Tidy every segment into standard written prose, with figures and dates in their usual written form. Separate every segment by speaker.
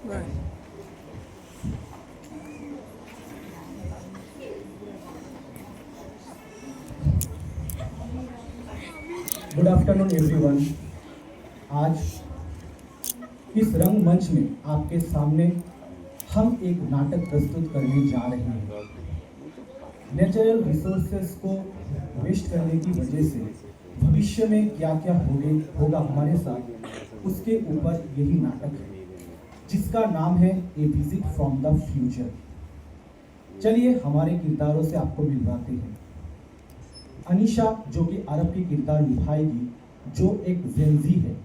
Speaker 1: Good afternoon everyone. आज इस रंगमंच में आपके सामने हम एक नाटक प्रस्तुत करने जा रहे हैं। नेचुरल रिसोर्सेस को वेस्ट करने की वजह से भविष्य में क्या क्या होगा हमारे साथ, उसके ऊपर यही नाटक है, जिसका नाम है ए विजिट फ्रॉम द फ्यूचर। चलिए हमारे किरदारों से आपको मिलवाते हैं। अनीशा जो कि अरब की किरदार निभाएगी, जो एक जेनजी है।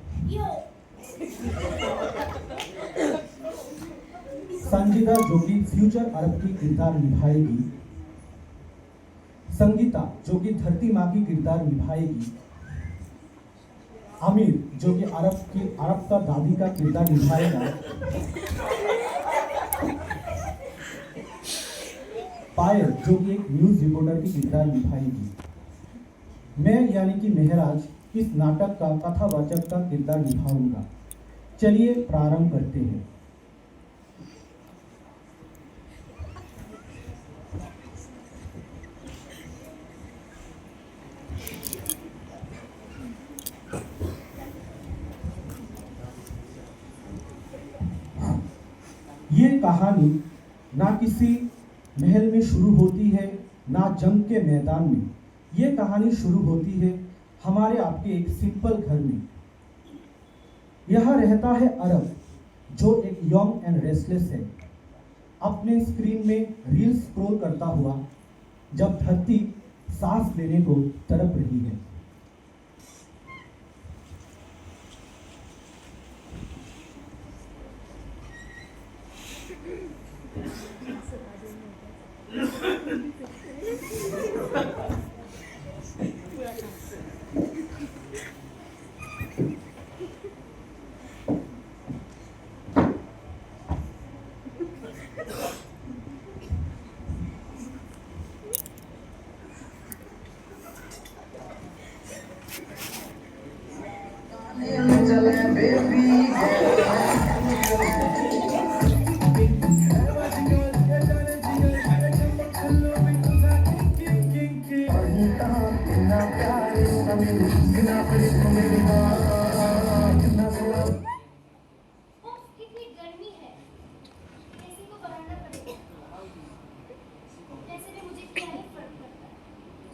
Speaker 1: संजीदा जो कि फ्यूचर अरब की किरदार निभाएगी। संगीता जो कि धरती माँ की किरदार निभाएगी। आमिर जो कि अरब का दादी का किरदार निभाएगा। पायल जो कि एक न्यूज रिपोर्टर की किरदार निभाएगी। मैं यानी कि मेहराज इस नाटक का कथावाचक का किरदार निभाऊंगा। चलिए प्रारंभ करते हैं। ये कहानी ना किसी महल में शुरू होती है, ना जंग के मैदान में। ये कहानी शुरू होती है हमारे आपके एक सिंपल घर में। यहाँ रहता है अरब, जो एक यंग एंड रेस्टलेस है, अपने स्क्रीन में रील स्क्रॉल करता हुआ, जब धरती सांस लेने को तड़प रही है।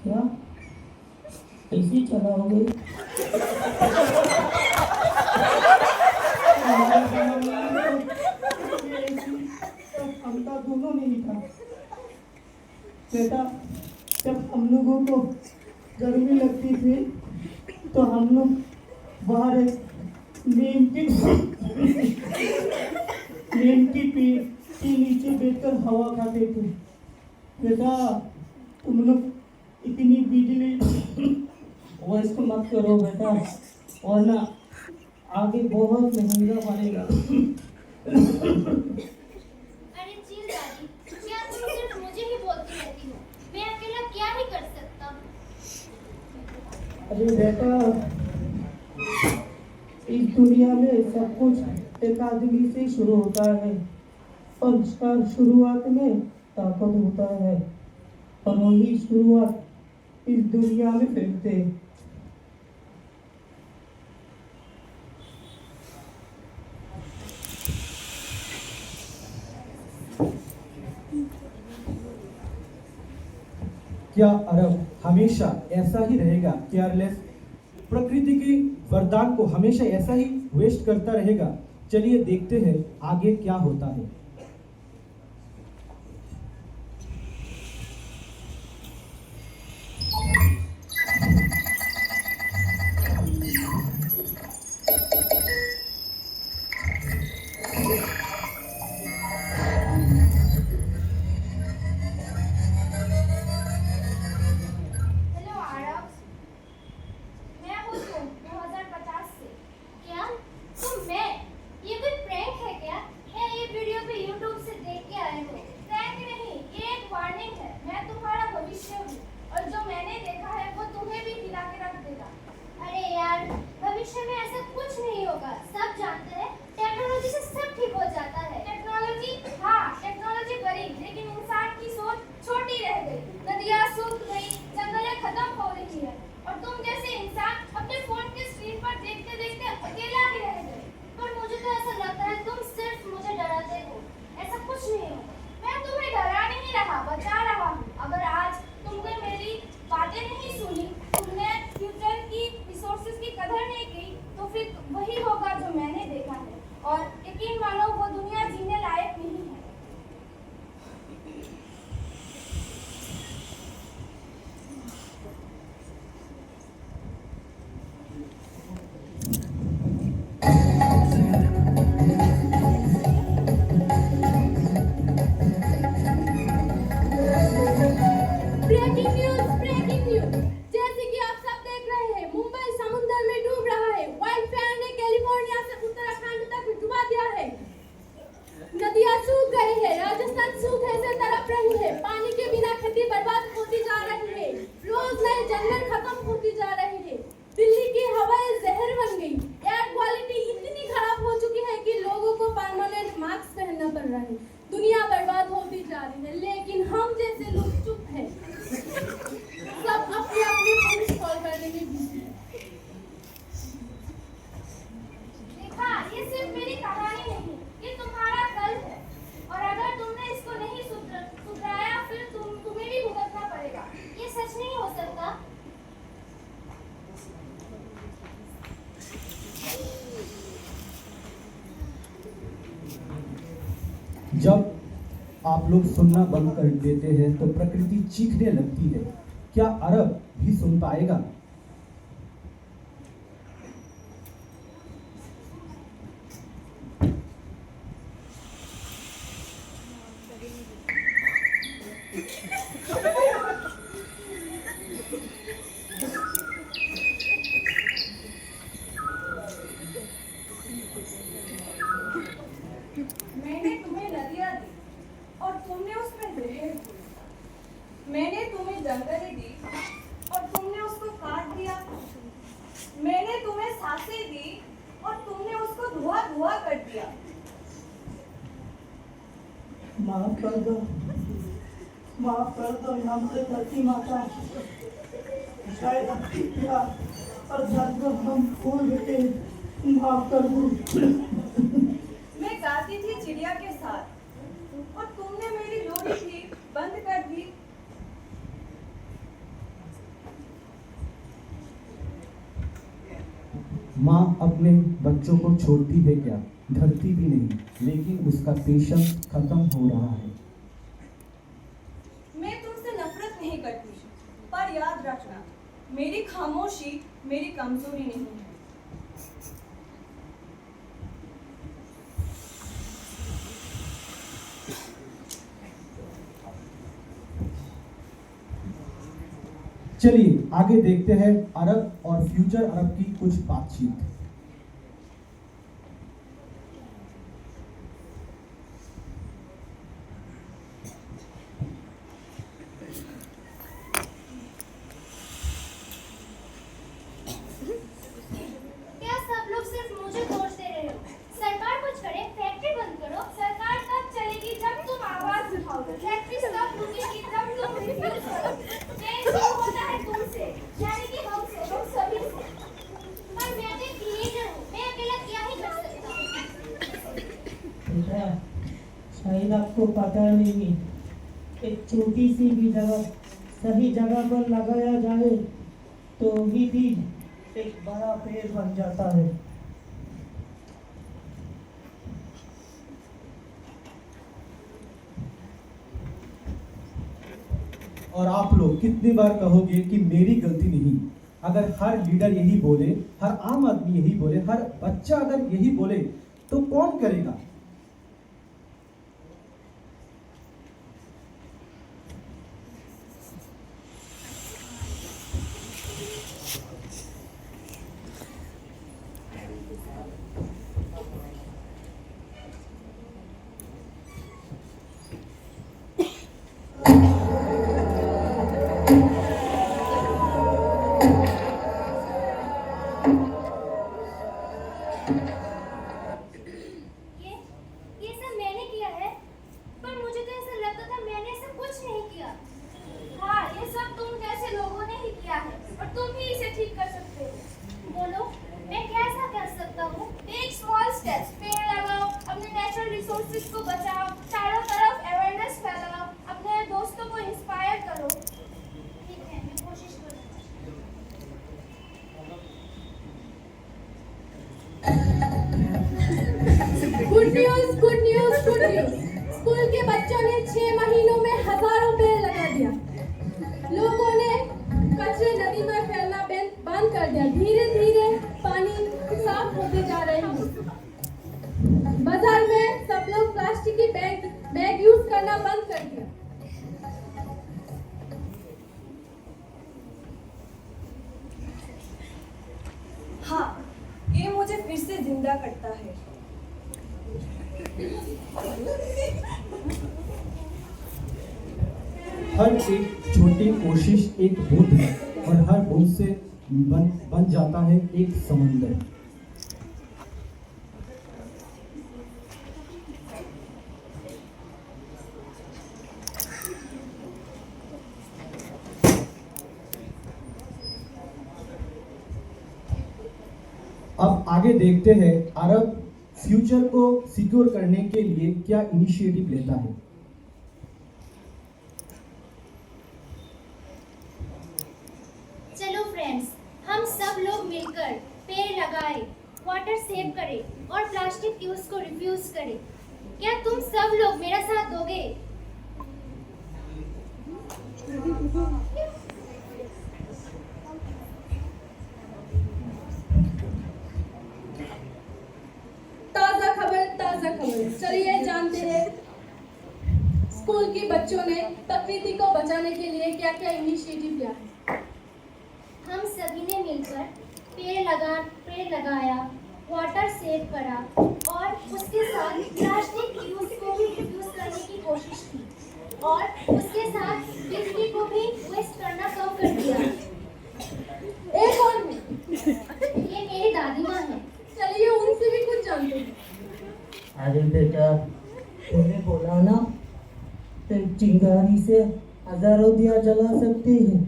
Speaker 2: क्या कैसी चलाओगे?
Speaker 3: हमका दोनों नहीं था बेटा। जब हम लोगों को गर्मी लगती थी तो हम लोग बाहर नीम की पेड़ के नीचे बैठकर हवा खाते थे। बेटा तुम लोग इतनी बिजली वेस्ट मत करो बेटा, वरना आगे बहुत महंगा पड़ेगा।
Speaker 4: अरे चिल दादी, क्या तुम सिर्फ मुझे ही बोलती रहती हो? मैं अकेला क्या ही कर सकता?
Speaker 3: अरे बेटा, इस दुनिया में सब कुछ एक आदमी से शुरू होता है, और शुरुआत में ताकत होता है, और वही शुरुआत इस दुनिया में फैलते हैं।
Speaker 1: क्या अरब हमेशा ऐसा ही रहेगा केयरलेस? प्रकृति की वरदान को हमेशा ऐसा ही वेस्ट करता रहेगा? चलिए देखते हैं आगे क्या होता है।
Speaker 4: क्या? तो मैं? ये कोई प्रैंक है क्या? या ये वीडियो पे
Speaker 1: जब आप लोग सुनना बंद कर देते हैं तो प्रकृति चीखने लगती है। क्या अरब भी सुन पाएगा?
Speaker 5: मैंने तुम्हें नदियाँ दी और तुमने उसमें जहर घोला। मैंने तुम्हें जंगलें दी और तुमने उसको काट दिया। मैंने तुम्हें सांसें दी और तुमने उसको धुआं धुआं कर दिया।
Speaker 3: माफ कर दो, माफ कर दो हमसे धरती माता। शायद आपकी प्यार और दर्द को हम भूल गए। माफ कर दो।
Speaker 5: मैं गाती थी चिड़िया के साथ और तुमने मेरी जोड़ी थी बंद कर दी।
Speaker 1: माँ अपने बच्चों को छोड़ती है क्या? धरती भी नहीं, लेकिन उसका पेशेंस खत्म हो रहा है।
Speaker 5: मैं तुमसे नफरत नहीं करती, पर याद रखना, मेरी खामोशी मेरी कमजोरी नहीं है।
Speaker 1: चलिए आगे देखते हैं अरब और फ्यूचर अरब की कुछ बातचीत।
Speaker 4: क्या सब लोग सिर्फ मुझे दोष दे रहे हो? सरकार कुछ करे, फैक्ट्री बंद करो। सरकार तब चलेगी जब तुम आवाज उठाओगे। फैक्ट्री तब रुकेगी जब तुम रिफ्यूज करोगे। चेंज शुरू होता है तुमसे, यानी कि हमसे, हम सभी से। पर मैं तो एक टीनेजर हूँ, मैं अकेला क्या ही कर सकता हूँ?
Speaker 2: बेटा, शायद आपको पता नहीं, एक छोटी सी भी जगह सही जगह पर लगाया जाए तो ही भी एक बड़ा पेड़ बन जाता है।
Speaker 1: और आप लोग कितनी बार कहोगे कि मेरी गलती नहीं? अगर हर लीडर यही बोले, हर आम आदमी यही बोले, हर बच्चा अगर यही बोले तो कौन करेगा?
Speaker 4: ये सब मैंने किया है, पर मुझे तो ऐसा लगता था मैंने ऐसा कुछ नहीं किया। हाँ, ये सब तुम जैसे लोगों ने ही किया है और तुम ही इसे ठीक कर सकते हो। बोलो, मैं कैसा कर सकता हूँ? टेक स्मॉल स्टेप्स, पेड़ लगाओ, अपने नेचुरल रिसोर्सेज को बचाओ, चारों तरफ अवेयरनेस फैलाओ, अपने दोस्तों को इंस्पायर करो। ठीक है, मैं कोशिश करूँगा।
Speaker 6: Good news, good news, good news. School के बच्चों ने 6 महीनों में हजारों पेड़ लगा दिया। लोगों ने कचरे नदी में फैलना बंद कर दिया। धीरे धीरे पानी साफ होते जा रहे हैं। बाजार में सब लोग प्लास्टिक की बैग यूज करना बंद कर दिया।
Speaker 5: हाँ, ये मुझे फिर से जिंदा करता है।
Speaker 1: हर एक छोटी कोशिश एक बूंद है और हर बूंद से बन जाता है एक समंदर। अब आगे देखते हैं अरब फ्यूचर को सिक्योर करने के लिए क्या इनिशिएटिव लेता है।
Speaker 4: चलो फ्रेंड्स, हम सब लोग मिलकर पेड़ लगाएं, वाटर सेव करें और प्लास्टिक यूज को रिड्यूस करें। क्या तुम सब लोग मेरा साथ दोगे?
Speaker 6: ताजा खबर, चलिए जानते हैं स्कूल के बच्चों ने प्रकृति को बचाने के लिए क्या क्या इनिशिएटिव लिया है।
Speaker 4: हम सभी ने मिलकर पेड़ लगाया, वाटर सेव करा और उसके साथ प्लास्टिक यूज को भी रिड्यूस करने की कोशिश की और उसके साथ बिजली को भी वेस्ट करना कम कर दिया।
Speaker 6: एक और में
Speaker 4: ये मेरी दादी माँ है।
Speaker 6: चलिए उनसे भी कुछ जानते हैं।
Speaker 2: अरे बेटा, तुम्हें बोला ना, तुम चिंगारी से हजारों दिया जला सकते हैं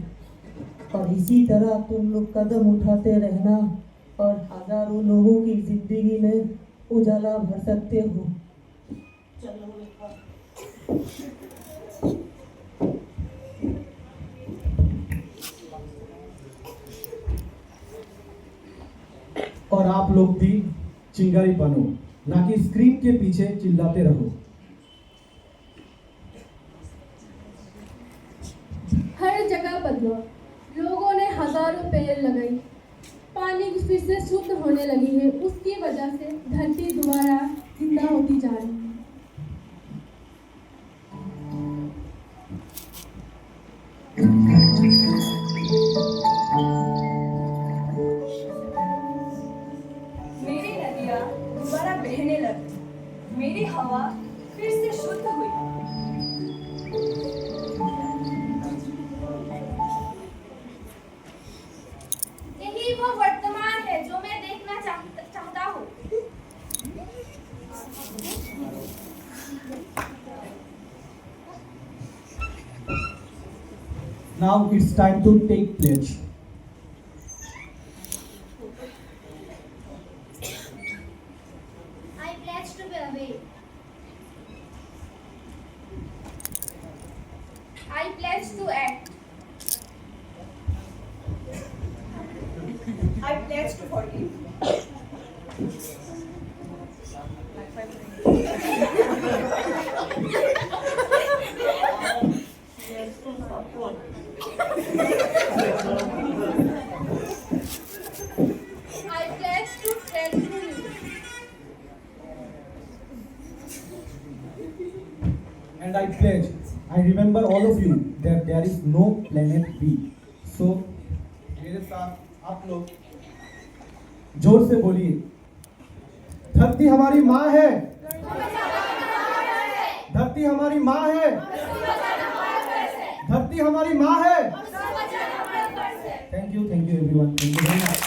Speaker 2: और इसी तरह तुम लोग कदम उठाते रहना और हजारों लोगों की जिंदगी में उजाला भर सकते हो। चलो बेटा।
Speaker 1: और आप लोग भी चिंगारी बनो, ना कि स्क्रीन के पीछे चिल्लाते रहो।
Speaker 6: हर जगह बदलाव, लोगों ने हजारों पेड़ लगाए, पानी फिर से शुद्ध होने लगी है, उसकी वजह से धरती दोबारा जिंदा होती जा रही है।
Speaker 5: मेरी नदियाँ दोबारा बहने लगी, मेरी हवा फिर से शुद्ध हुई।
Speaker 4: यही वो वर्तमान है जो मैं देखना चाहता हूँ।
Speaker 1: Now it's time to take pledge.
Speaker 4: I pledge to be away. I pledge to act.
Speaker 5: I pledge to forgive.
Speaker 6: I pledge to tread through you.
Speaker 1: And I pledge, I remember all of you that there is no planet B. So, मेरे साथ आप लोग जोर से बोलिए, धरती हमारी माँ है, धरती हमारी माँ है, धरती हमारी माँ है। Thank you everyone. Thank you very much.